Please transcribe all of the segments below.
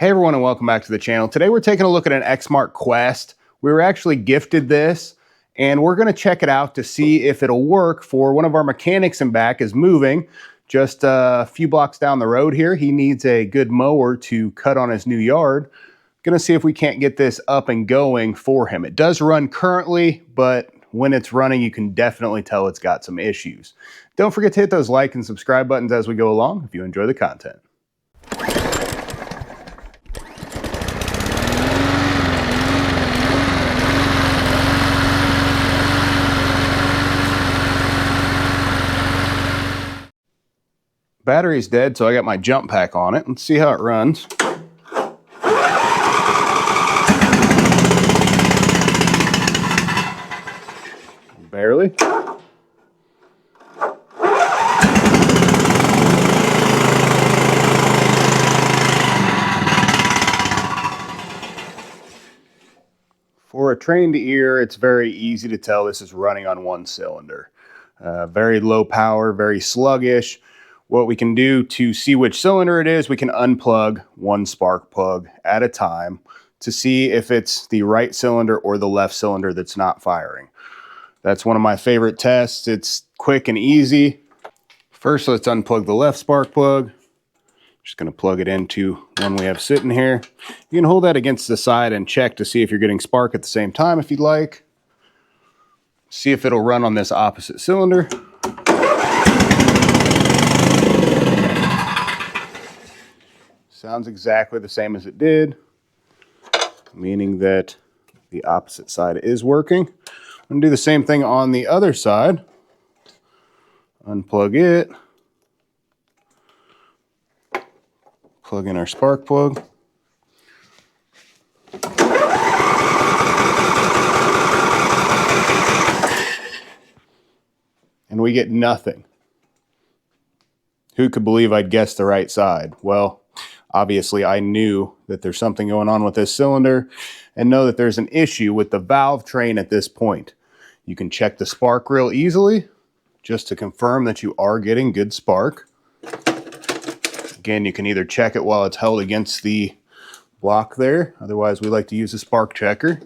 Hey everyone, and welcome back to the channel. Today we're taking a look at an Exmark Quest. We were actually gifted this and we're going to check it out to see if it'll work for one of our mechanics in back is moving just a few blocks down the road here. He needs a good mower to cut on his new yard. Going to see if we can't get this up and going for him. It does run currently, but when it's running, you can definitely tell it's got some issues. Don't forget to hit those like and subscribe buttons as we go along if you enjoy the content. Battery's dead, so I got my jump pack on it. Let's see how it runs. Barely. For a trained ear, it's very easy to tell this is running on one cylinder. Very low power, very sluggish. What we can do to see which cylinder it is, we can unplug one spark plug at a time to see if it's the right cylinder or the left cylinder that's not firing. That's one of my favorite tests. It's quick and easy. First, let's unplug the left spark plug. Just going to plug it into one we have sitting here. You can hold that against the side and check to see if you're getting spark at the same time if you'd like. See if it'll run on this opposite cylinder. Sounds exactly the same as it did, meaning that the opposite side is working. I'm going to do the same thing on the other side. Unplug it. Plug in our spark plug. And we get nothing. Who could believe I'd guessed the right side? Well, obviously, I knew that there's something going on with this cylinder and know that there's an issue with the valve train at this point. You can check the spark real easily just to confirm that you are getting good spark. Again, you can either check it while it's held against the block there. Otherwise, we like to use a spark checker.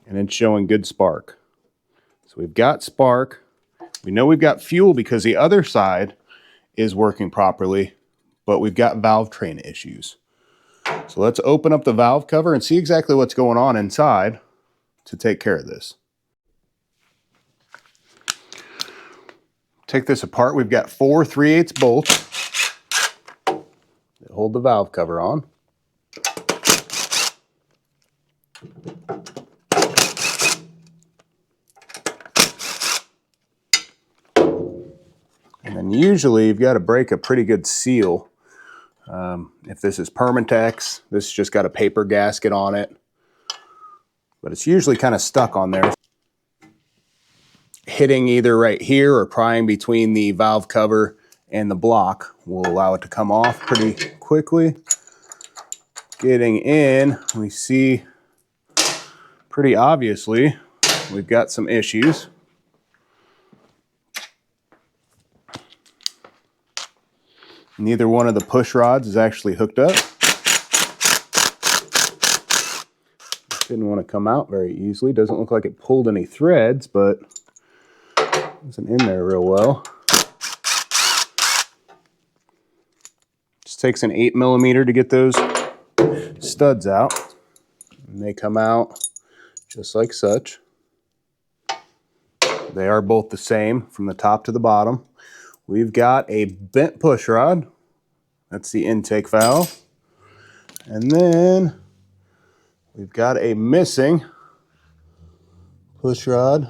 And it's showing good spark. So we've got spark. We know we've got fuel because the other side is working properly, but we've got valve train issues. So let's open up the valve cover and see exactly what's going on inside to take care of this. Take this apart. We've got 4 3/8 bolts that hold the valve cover on. And then usually you've got to break a pretty good seal. If this is Permatex, this just got a paper gasket on it, but it's usually kind of stuck on there. Hitting either right here or prying between the valve cover and the block will allow it to come off pretty quickly. Getting in, we see pretty obviously we've got some issues. Neither one of the push rods is actually hooked up. Didn't want to come out very easily. Doesn't look like it pulled any threads, but it wasn't in there real well. Just takes an 8mm to get those studs out. And they come out just like such. They are both the same from the top to the bottom. We've got a bent push rod. That's the intake valve. And then we've got a missing push rod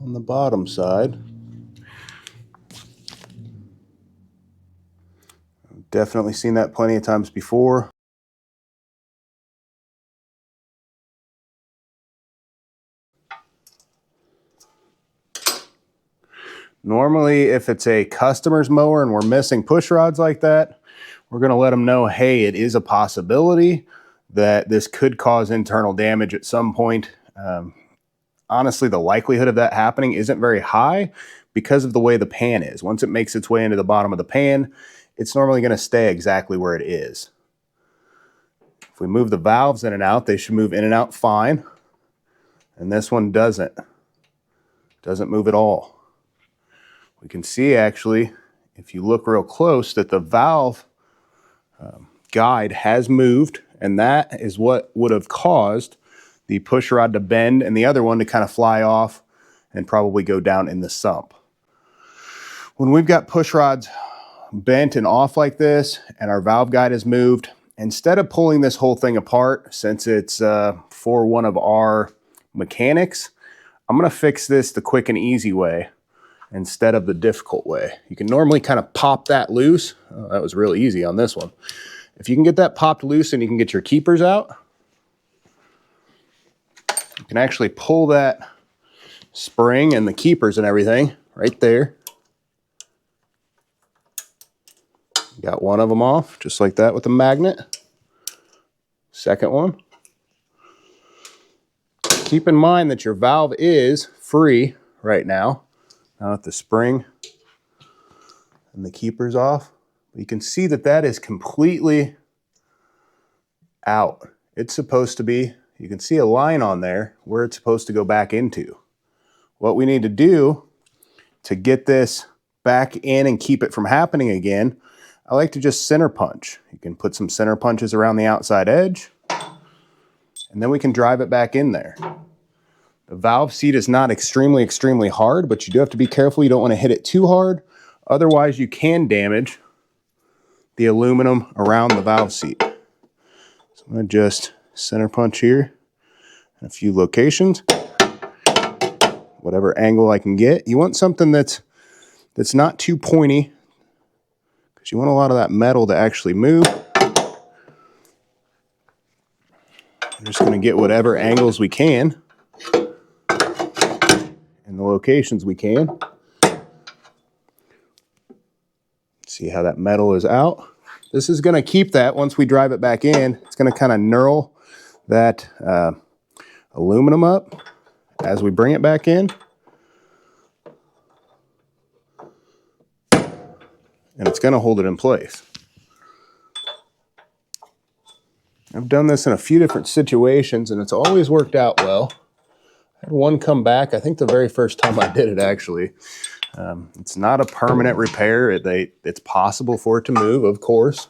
on the bottom side. I've definitely seen that plenty of times before. Normally, if it's a customer's mower and we're missing push rods like that, we're going to let them know, hey, it is a possibility that this could cause internal damage at some point. honestly, the likelihood of that happening isn't very high because of the way the pan is. Once it makes its way into the bottom of the pan, it's normally going to stay exactly where it is. If we move the valves in and out, they should move in and out fine. And this one doesn't move at all. We can see actually, if you look real close, that the valve guide has moved, and that is what would have caused the push rod to bend and the other one to kind of fly off and probably go down in the sump. When we've got push rods bent and off like this and our valve guide has moved, instead of pulling this whole thing apart, since it's for one of our mechanics, I'm going to fix this the quick and easy way instead of the difficult way. You can normally kind of pop that loose. Oh, that was real easy on this one. If you can get that popped loose and you can get your keepers out, you can actually pull that spring and the keepers and everything right there. Got one of them off, just like that with the magnet. Second one. Keep in mind that your valve is free right now. Now with the spring and the keepers off, you can see that that is completely out. It's supposed to be, you can see a line on there where it's supposed to go back into. What we need to do to get this back in and keep it from happening again, I like to just center punch. You can put some center punches around the outside edge, and then we can drive it back in there. The valve seat is not extremely hard, but you do have to be careful. You don't want to hit it too hard. Otherwise, you can damage the aluminum around the valve seat. So I'm going to just center punch here in a few locations. Whatever angle I can get. You want something that's not too pointy, because you want a lot of that metal to actually move. I'm just going to get whatever angles we can in the locations we can. See how that metal is out. This is going to keep that once we drive it back in. It's going to kind of knurl that aluminum up as we bring it back in. And it's going to hold it in place. I've done this in a few different situations and it's always worked out well. I had one come back, I think the very first time I did it actually. It's not a permanent repair. It's possible for it to move, of course.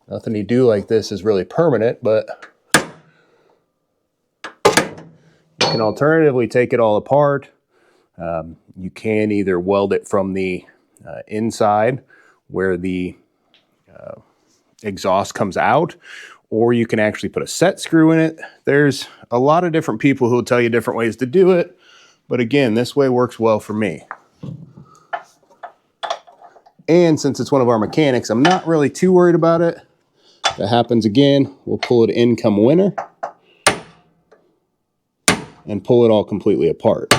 Nothing you do like this is really permanent, but you can alternatively take it all apart. You can either weld it from the inside where the exhaust comes out, or you can actually put a set screw in it. There's a lot of different people who will tell you different ways to do it, but again, this way works well for me. And since it's one of our mechanics, I'm not really too worried about it. If that happens again, we'll pull it in come winter and pull it all completely apart.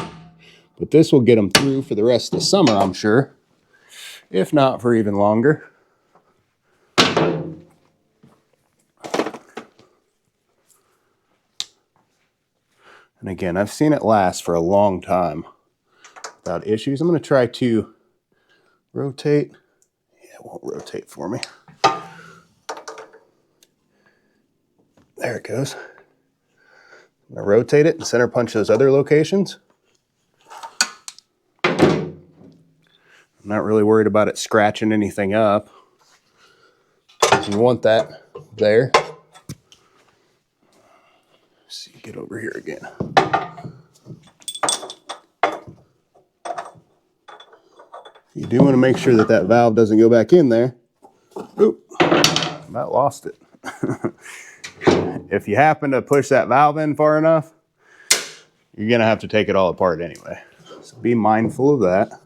But this will get them through for the rest of the summer, I'm sure, if not for even longer. And again, I've seen it last for a long time without issues. I'm going to try to rotate. Yeah, it won't rotate for me. There it goes. I'm going to rotate it and center punch those other locations. I'm not really worried about it scratching anything up, because you want that there. Let's see, get over here again. You do want to make sure that that valve doesn't go back in there. Oop, about lost it. If you happen to push that valve in far enough, you're going to have to take it all apart anyway. So be mindful of that.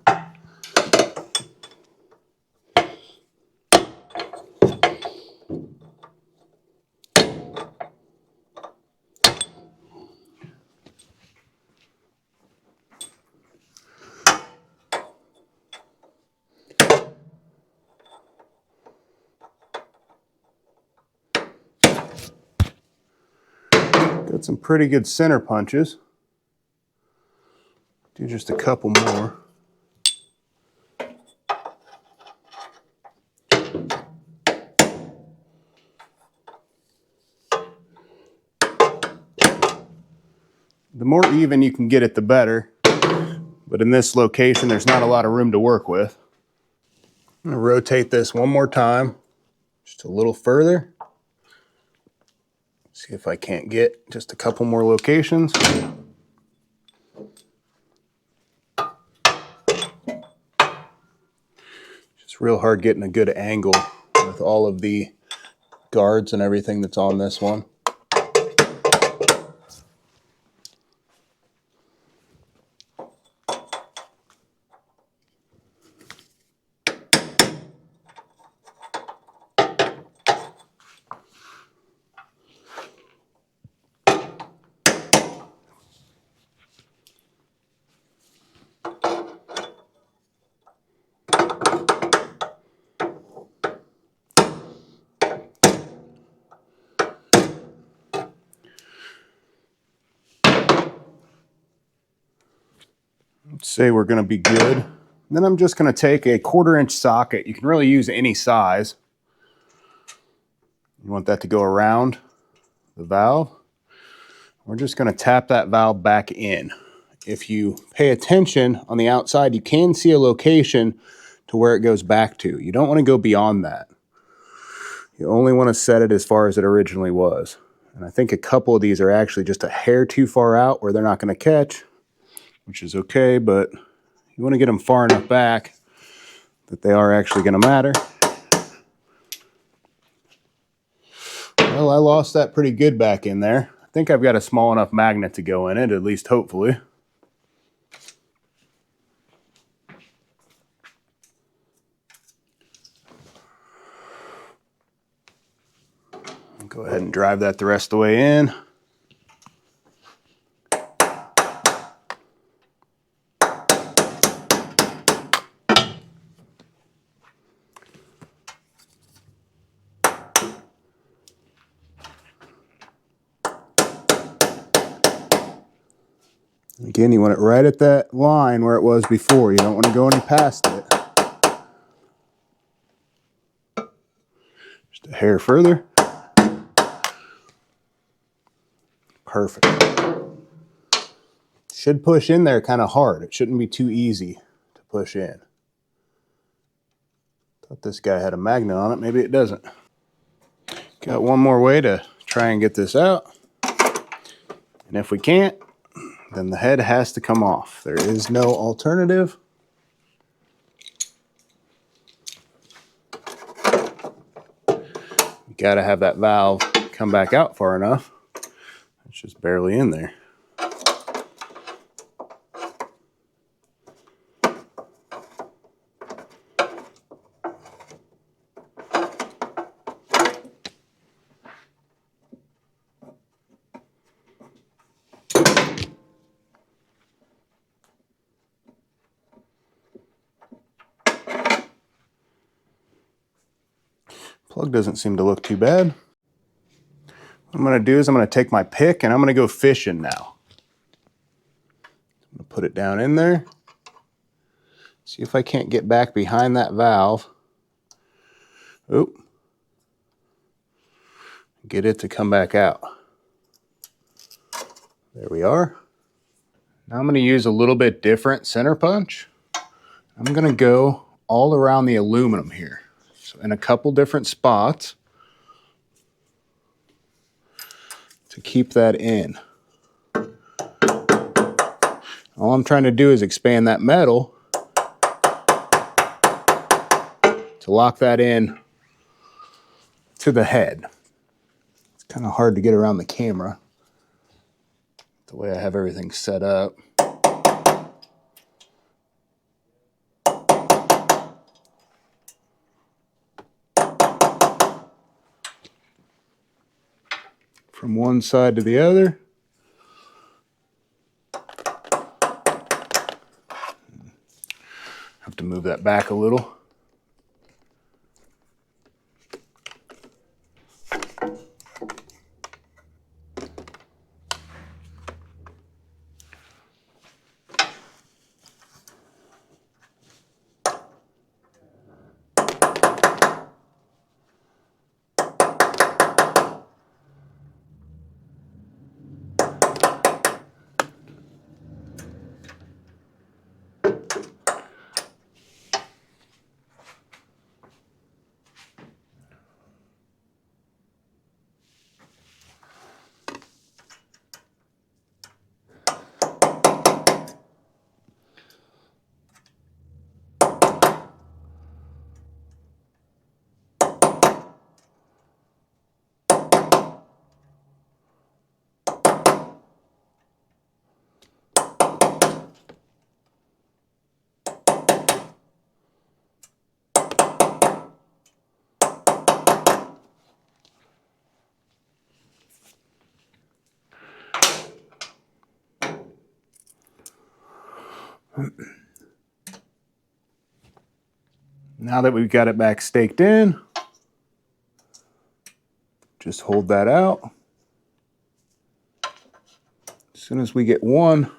Got some pretty good center punches. Do just a couple more. The more even you can get it, the better. But in this location, there's not a lot of room to work with. I'm going to rotate this one more time, just a little further. See if I can't get just a couple more locations. It's real hard getting a good angle with all of the guards and everything that's on this one. Let's say we're going to be good. And then I'm just going to take a 1/4-inch socket. You can really use any size. You want that to go around the valve. We're just going to tap that valve back in. If you pay attention on the outside, you can see a location to where it goes back to. You don't want to go beyond that. You only want to set it as far as it originally was. And I think a couple of these are actually just a hair too far out where they're not going to catch, which is okay, but you want to get them far enough back that they are actually going to matter. Well, I lost that pretty good back in there. I think I've got a small enough magnet to go in it, at least hopefully. Go ahead and drive that the rest of the way in. Again, you want it right at that line where it was before. You don't want to go any past it. Just a hair further. Perfect. Should push in there kind of hard. It shouldn't be too easy to push in. Thought this guy had a magnet on it. Maybe it doesn't. Got one more way to try and get this out. And if we can't, then the head has to come off. There is no alternative. You got to have that valve come back out far enough. It's just barely in there. Plug doesn't seem to look too bad. What I'm going to do is I'm going to take my pick and I'm going to go fishing now. I'm going to put it down in there. See if I can't get back behind that valve. Oop. Get it to come back out. There we are. Now I'm going to use a little bit different center punch. I'm going to go all around the aluminum here. So in a couple different spots to keep that in. All I'm trying to do is expand that metal to lock that in to the head. It's kind of hard to get around the camera the way I have everything set up. From one side to the other. Have to move that back a little. Now that we've got it back staked in, just hold that out. As soon as we get one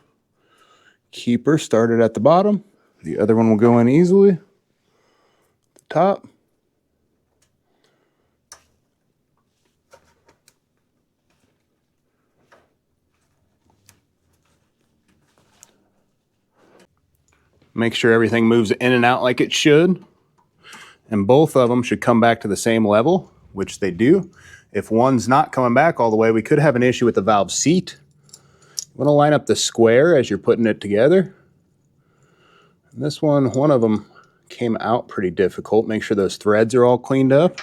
keeper started at the bottom, the other one will go in easily at the top. Make sure everything moves in and out like it should. And both of them should come back to the same level, which they do. If one's not coming back all the way, we could have an issue with the valve seat. You want to line up the square as you're putting it together. And this one of them came out pretty difficult. Make sure those threads are all cleaned up.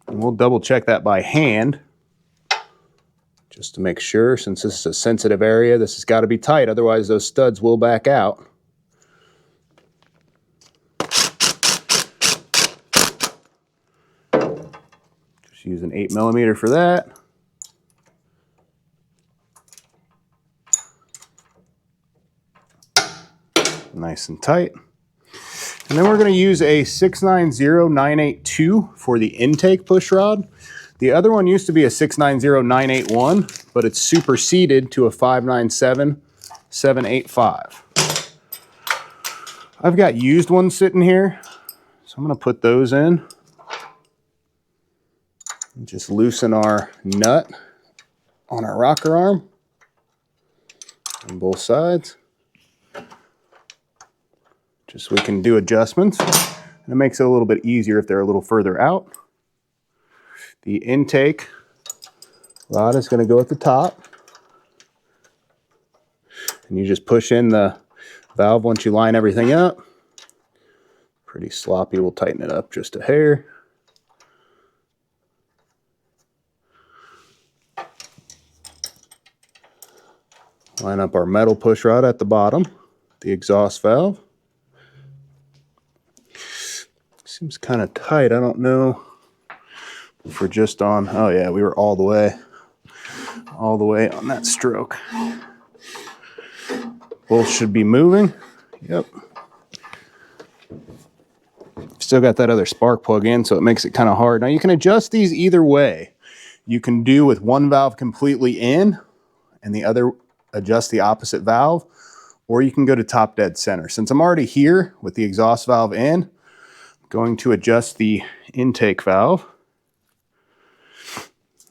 And we'll double check that by hand, just to make sure, since this is a sensitive area, this has got to be tight, otherwise those studs will back out. Just use an 8mm for that. Nice and tight. And then we're going to use a 690-982 for the intake push rod. The other one used to be a 690-981, but it's superseded to a 597-785. I've got used ones sitting here, so I'm going to put those in. And just loosen our nut on our rocker arm on both sides. Just so we can do adjustments. And it makes it a little bit easier if they're a little further out. The intake rod is going to go at the top. And you just push in the valve once you line everything up. Pretty sloppy, we'll tighten it up just a hair. Line up our metal push rod at the bottom, the exhaust valve. Seems kind of tight. I don't know if we're just on, oh yeah, we were all the way on that stroke. Both should be moving. Yep. Still got that other spark plug in, so it makes it kind of hard. Now you can adjust these either way. You can do with one valve completely in and the other adjust the opposite valve, or you can go to top dead center. Since I'm already here with the exhaust valve in, I'm going to adjust the intake valve.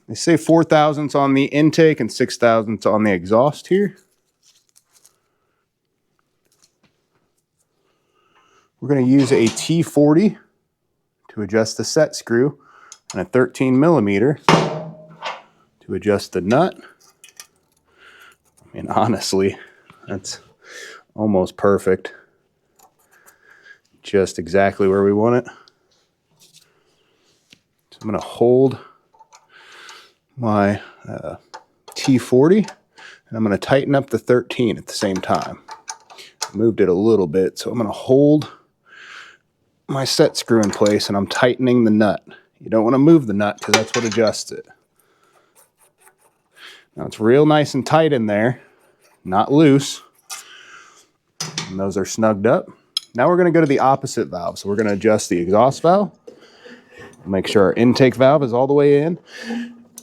They say 4 thousandths on the intake and 6 thousandths on the exhaust here. We're going to use a T40 to adjust the set screw and a 13mm to adjust the nut. I mean, honestly, that's almost perfect. Just exactly where we want it. So I'm going to hold my T40 and I'm going to tighten up the 13 at the same time. I moved it a little bit, so I'm going to hold my set screw in place and I'm tightening the nut. You don't want to move the nut because that's what adjusts it. Now it's real nice and tight in there, not loose. And those are snugged up. Now we're going to go to the opposite valve. So we're going to adjust the exhaust valve. Make sure our intake valve is all the way in.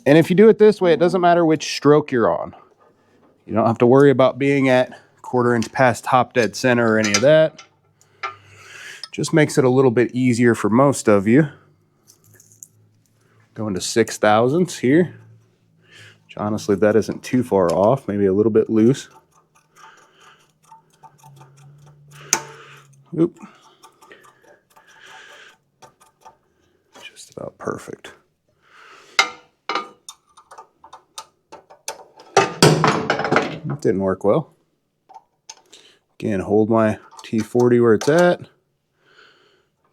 And if you do it this way, it doesn't matter which stroke you're on. You don't have to worry about being at 1/4 inch past top dead center or any of that. Just makes it a little bit easier for most of you. Going to 6 thousandths here. Which honestly, that isn't too far off, maybe a little bit loose. Oop. Just about perfect. That didn't work well. Again, hold my T40 where it's at.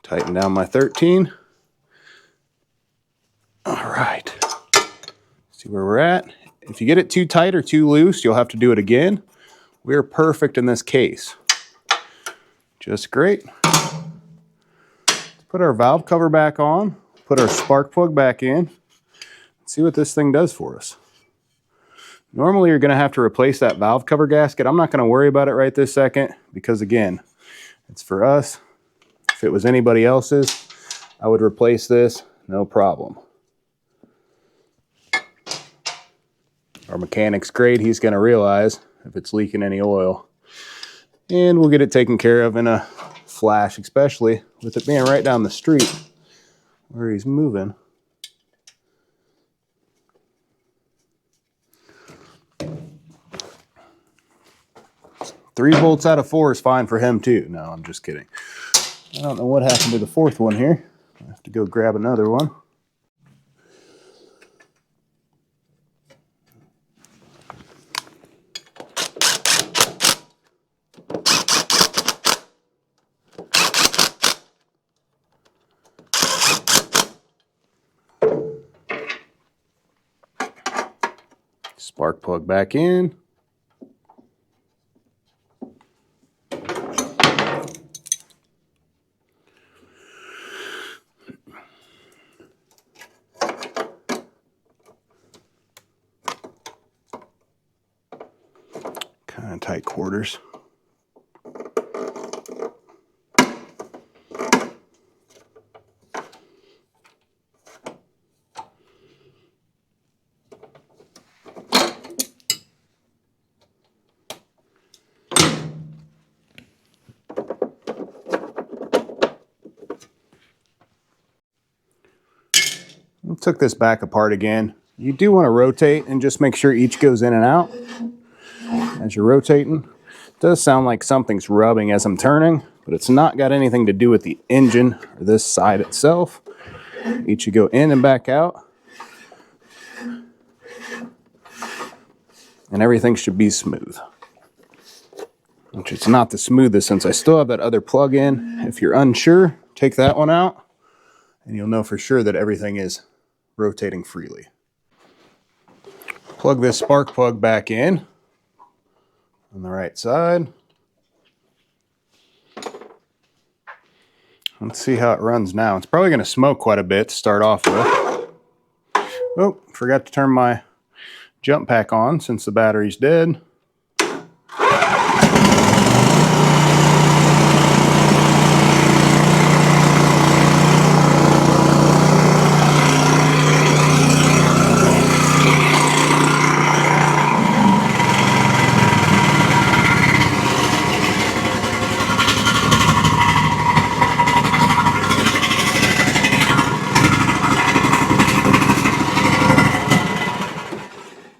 Tighten down my 13. All right. See where we're at. If you get it too tight or too loose, you'll have to do it again. We're perfect in this case. Just great. Let's put our valve cover back on. Put our spark plug back in. Let's see what this thing does for us. Normally you're going to have to replace that valve cover gasket. I'm not going to worry about it right this second because, again, it's for us. If it was anybody else's, I would replace this, no problem. Our mechanic's great. He's going to realize if it's leaking any oil. And we'll get it taken care of in a flash, especially with it being right down the street where he's moving. 3 volts out of 4 is fine for him too. No, I'm just kidding. I don't know what happened to the 4th one here. I have to go grab another one. Spark plug back in. Kind of tight quarters. Took this back apart again. You do want to rotate and just make sure each goes in and out as you're rotating. It does sound like something's rubbing as I'm turning, but it's not got anything to do with the engine or this side itself. Each should go in and back out, and everything should be smooth. Which it's not the smoothest since I still have that other plug in. If you're unsure, take that one out and you'll know for sure that everything is rotating freely. Plug this spark plug back in on the right side. Let's see how it runs now. It's probably going to smoke quite a bit to start off with. Oh, forgot to turn my jump pack on since the battery's dead.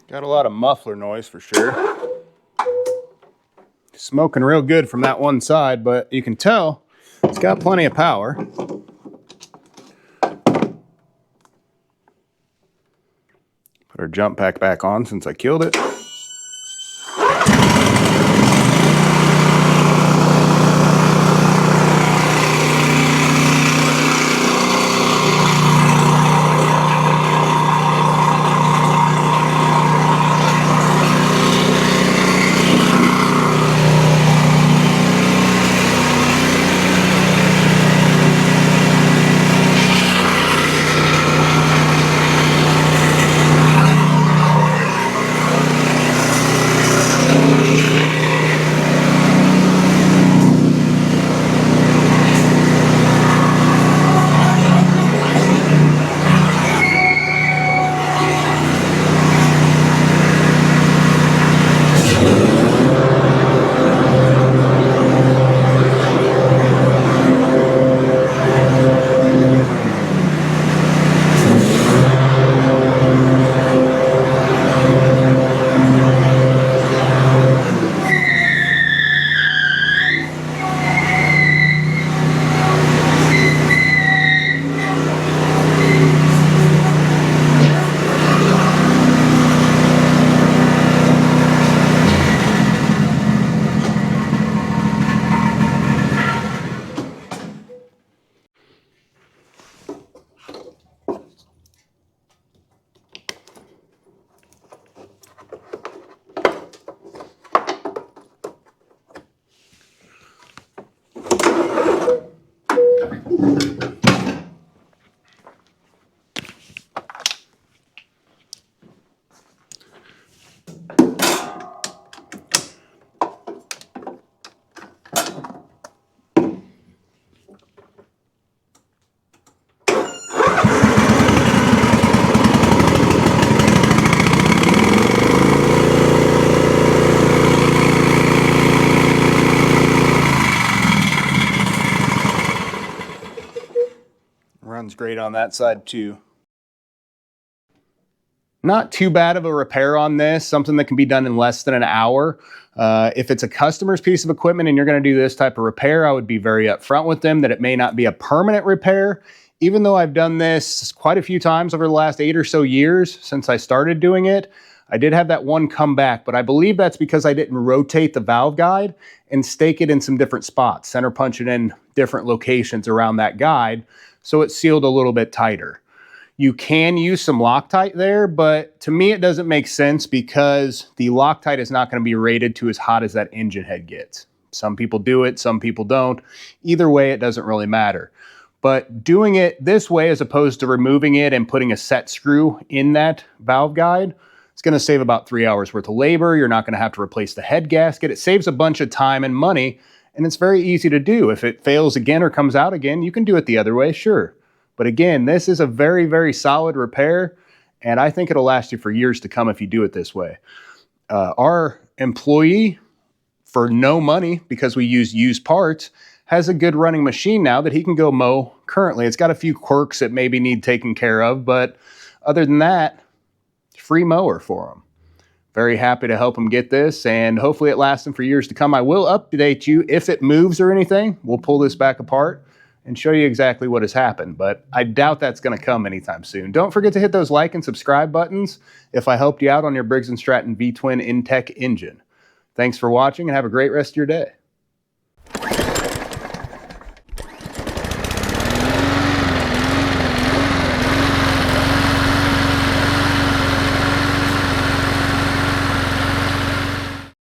Got a lot of muffler noise for sure. Smoking real good from that one side, but you can tell it's got plenty of power. Put our jump pack back on since I killed it. Runs great on that side too. Not too bad of a repair on this, something that can be done in less than an hour. If it's a customer's piece of equipment and you're going to do this type of repair, I would be very upfront with them that it may not be a permanent repair. Even though I've done this quite a few times over the last 8 or so years since I started doing it, I did have that one come back, but I believe that's because I didn't rotate the valve guide and stake it in some different spots, center punch it in different locations around that guide, so it sealed a little bit tighter. You can use some Loctite there, but to me it doesn't make sense because the Loctite is not going to be rated to as hot as that engine head gets. Some people do it, some people don't. Either way, it doesn't really matter. But doing it this way as opposed to removing it and putting a set screw in that valve guide, it's going to save about 3 hours worth of labor. You're not going to have to replace the head gasket. It saves a bunch of time and money, and it's very easy to do. If it fails again or comes out again, you can do it the other way, sure. But again, this is a very, very solid repair, and I think it'll last you for years to come if you do it this way. Our employee, for no money, because we use used parts, has a good running machine now that he can go mow currently. It's got a few quirks that maybe need taken care of, but other than that, free mower for him. Very happy to help him get this, and hopefully it lasts him for years to come. I will update you if it moves or anything. We'll pull this back apart and show you exactly what has happened, but I doubt that's going to come anytime soon. Don't forget to hit those like and subscribe buttons if I helped you out on your Briggs Stratton V-Twin Intek engine. Thanks for watching and have a great rest of your day.